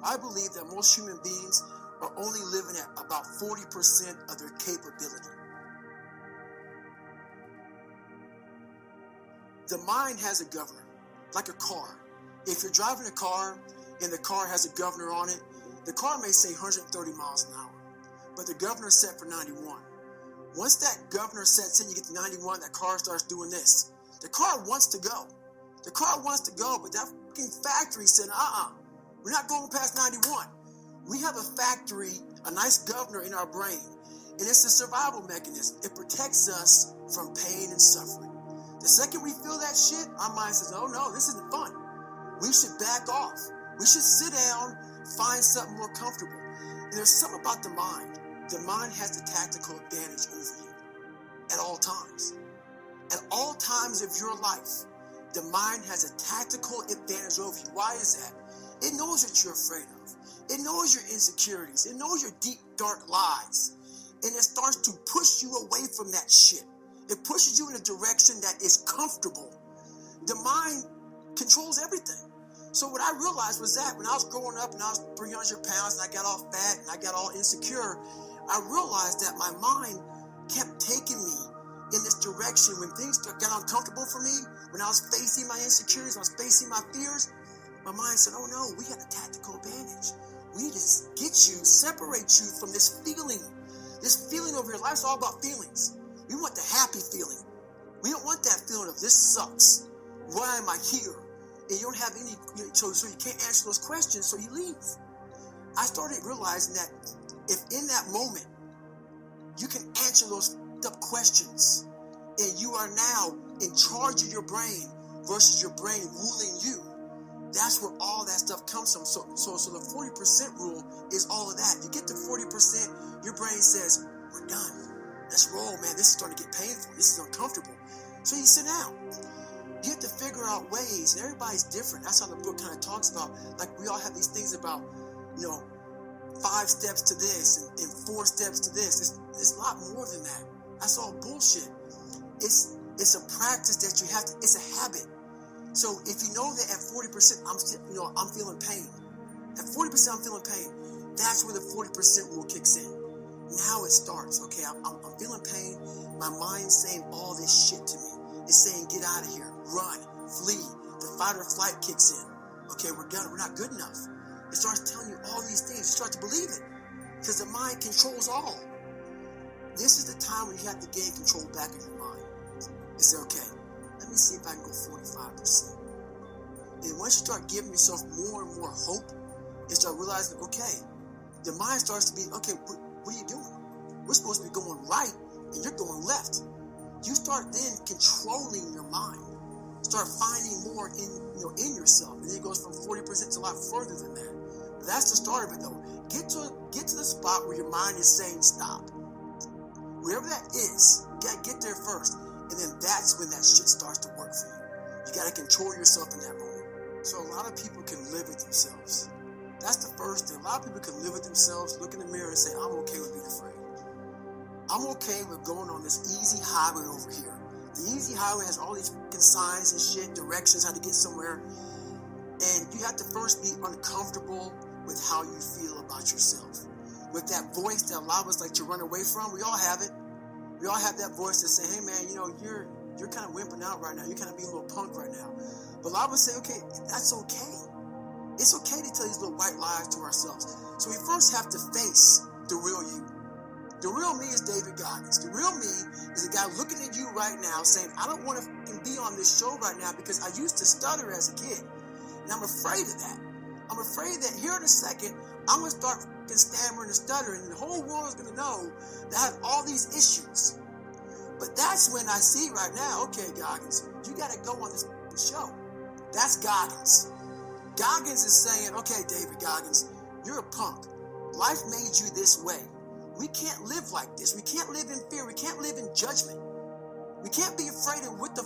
I believe that most human beings are only living at about 40% of their capability. The mind has a governor, like a car. If you're driving a car and the car has a governor on it, the car may say 130 miles an hour, but the governor's set for 91. Once that governor sets in, you get to 91, that car starts doing this. The car wants to go. The car wants to go, but that fucking factory said, we're not going past 91. We have a factory, a nice governor in our brain, and it's a survival mechanism. It protects us from pain and suffering. The second we feel that shit, our mind says, oh no, this isn't fun. We should back off. We should sit down, find something more comfortable. And there's something about the mind. The mind has the tactical advantage over you at all times. At all times of your life, the mind has a tactical advantage over you. Why is that? It knows what you're afraid of. It knows your insecurities. It knows your deep, dark lies. And it starts to push you away from that shit. It pushes you in a direction that is comfortable. The mind controls everything. So what I realized was that when I was growing up and I was 300 pounds and I got all fat and I got all insecure, I realized that my mind kept taking me in this direction. When things got uncomfortable for me, when I was facing my insecurities, when I was facing my fears, my mind said, oh no, we have a tactical advantage. We need to get you, separate you from this feeling. This feeling over your life is all about feelings. We want the happy feeling. We don't want that feeling of this sucks. Why am I here? And you don't have any, so you can't answer those questions, so you leave. I started realizing that if in that moment you can answer those questions and you are now in charge of your brain versus your brain ruling you, that's where all that stuff comes from. So the 40% rule is all of that. You get to 40%, your brain says, we're done. Let's roll, man. This is starting to get painful. This is uncomfortable. So you sit down. You have to figure out ways, and everybody's different. That's how the book kind of talks about, like we all have these things about, 5 steps to this and 4 steps to this. It's a lot more than that. That's all bullshit. It's a practice that you have to, it's a habit. So if you know that at 40%, I'm feeling pain. At 40% I'm feeling pain. That's where the 40% rule kicks in. Now it starts. Okay, I'm feeling pain. My mind's saying all this shit to me. It's saying, get out of here, run, flee. The fight or flight kicks in. Okay, we're done. We're not good enough. It starts telling you all these things. You start to believe it because the mind controls all. This is the time when you have to gain control back of your mind. You say, okay, let me see if I can go 45%. And once you start giving yourself more and more hope and start realizing, okay, the mind starts to be, okay, what are you doing? We're supposed to be going right and you're going left. You start then controlling your mind. Start finding more in yourself. And then it goes from 40% to a lot further than that. But that's the start of it though. Get to the spot where your mind is saying stop. Wherever that is, you gotta get there first. And then that's when that shit starts to work for you. You gotta control yourself in that moment. So a lot of people can live with themselves. That's the first thing. A lot of people can live with themselves, look in the mirror and say, I'm okay with being afraid. I'm okay with going on this easy highway over here. The easy highway has all these fucking signs and shit, directions, how to get somewhere. And you have to first be uncomfortable with how you feel about yourself. With that voice that a lot of us like to run away from, we all have it. We all have that voice that say, hey man, you're kind of wimping out right now. You're kind of being a little punk right now. But a lot of us say, okay, that's okay. It's okay to tell these little white lies to ourselves. So we first have to face the real you. The real me is David Goggins. The real me is a guy looking at you right now saying, I don't want to be on this show right now because I used to stutter as a kid. And I'm afraid of that. I'm afraid that here in a second, I'm going to start stammering and stuttering and the whole world is going to know that I have all these issues. But that's when I see right now, okay, Goggins, you got to go on this show. That's Goggins. Goggins is saying, okay, David Goggins, you're a punk. Life made you this way. We can't live like this. We can't live in fear. We can't live in judgment. We can't be afraid of what the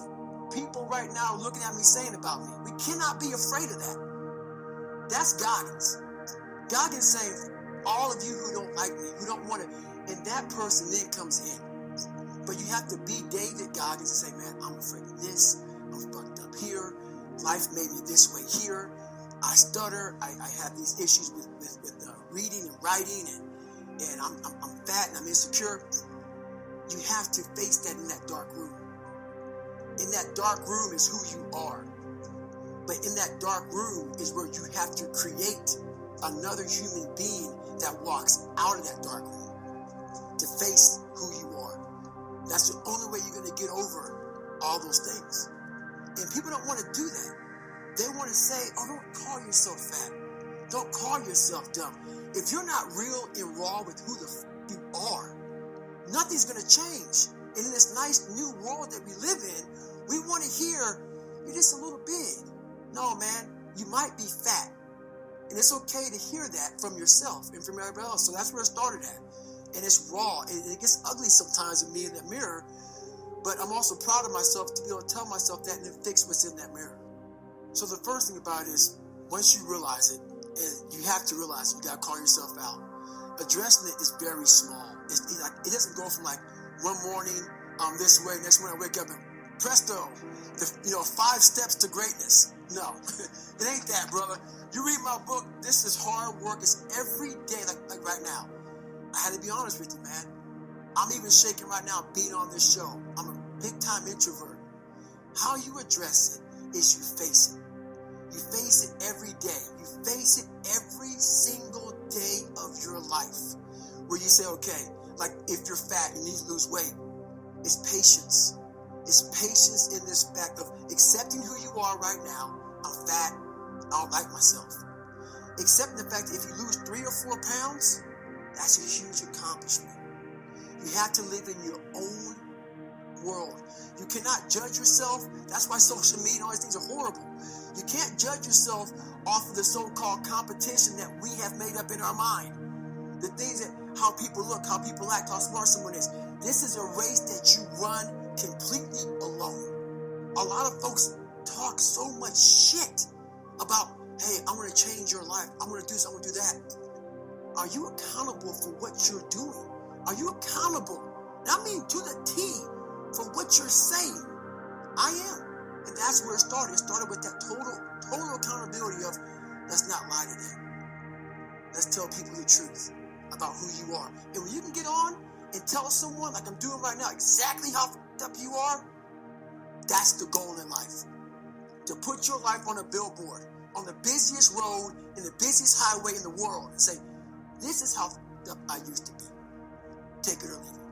people right now are looking at me saying about me. We cannot be afraid of that. That's Goggins. Goggins saying, all of you who don't like me, who don't want to, and that person then comes in. But you have to be David Goggins and say, man, I'm afraid of this. I'm fucked up here. Life made me this way here. I stutter. I have these issues with reading and writing, and I'm fat and I'm insecure. You have to face that in that dark room. In that dark room is who you are. But in that dark room is where you have to create another human being that walks out of that dark room to face who you are. That's the only way you're going to get over all those things. And people don't want to do that. They want to say, oh, don't call yourself fat. Don't call yourself dumb. If you're not real and raw with who the you are, nothing's going to change. And in this nice new world that we live in, we want to hear, you're just a little big. No, man, you might be fat. And it's okay to hear that from yourself and from everybody else. So that's where it started at. And it's raw. And it gets ugly sometimes with me in that mirror. But I'm also proud of myself to be able to tell myself that and then fix what's in that mirror. So the first thing about it is, once you realize it, and you have to realize it, you got to call yourself out. Addressing it is very small. It doesn't go from like one morning, I'm this way, next morning I wake up and presto, 5 steps to greatness. No, it ain't that, brother. You read my book, this is hard work. It's every day, like right now. I had to be honest with you, man. I'm even shaking right now being on this show. I'm a big-time introvert. How you address it is you face it. You face it every day. You face it every single day of your life. Where you say, okay, like if you're fat and you need to lose weight, it's patience. It's patience in this fact of accepting who you are right now. I'm fat. I don't like myself. Accepting the fact that if you lose 3 or 4 pounds, that's a huge accomplishment. You have to live in your own world. You cannot judge yourself. That's why social media and all these things are horrible. You can't judge yourself off of the so-called competition that we have made up in our mind. The things that, how people look, how people act, how smart someone is. This is a race that you run completely alone. A lot of folks talk so much shit about, hey, I want to change your life. I want to do this, I want to do that. Are you accountable for what you're doing? Are you accountable? And I mean to the T for what you're saying. I am. And that's where it started. It started with that total accountability of, let's not lie today. Let's tell people the truth about who you are. And when you can get on and tell someone, like I'm doing right now, exactly how fucked up you are, that's the goal in life. To put your life on a billboard, on the busiest road, in the busiest highway in the world, and say, this is how fucked up I used to be. Take it or leave it.